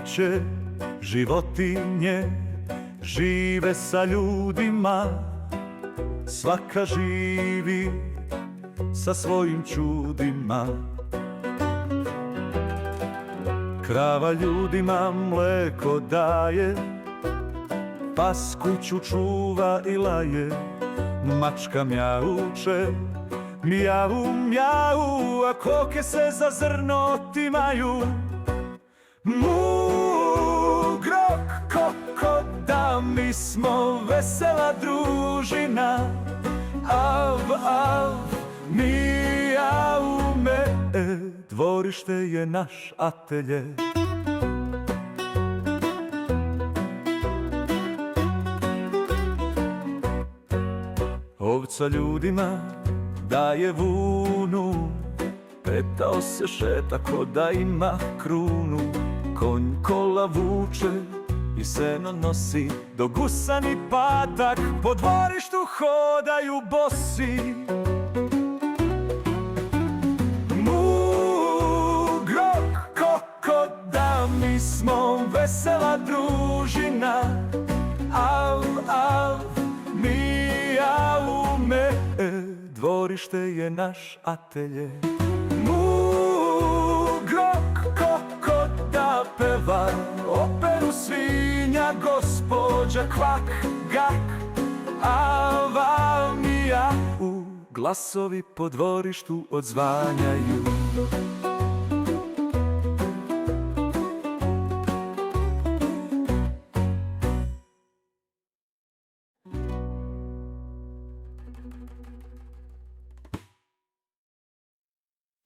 domaće životinje žive sa ljudima, svaka živi sa svojim čudima. Krava ljudima mleko daje, pas kuću čuva i laje, mačka mjauče, mjau, mjau, a koke se za zrno otimaju. Grok, koko, da mi smo vesela družina, av, av, mijau me, dvorište je naš atelje. Ovca ljudima daje vunu, petao se šeta ko da ima krunu. Konj kola vuče i seno nosi, dok gusani patak po dvorištu hodaju bosi. Grok, koko, da mi smo vesela družina, av, av, mijau me, dvorište je naš atelje. Grok, koko, da peva operu svinja, gospođa kvak, gak, ava, mijau, glasovi po dvorištu odzvanjaju.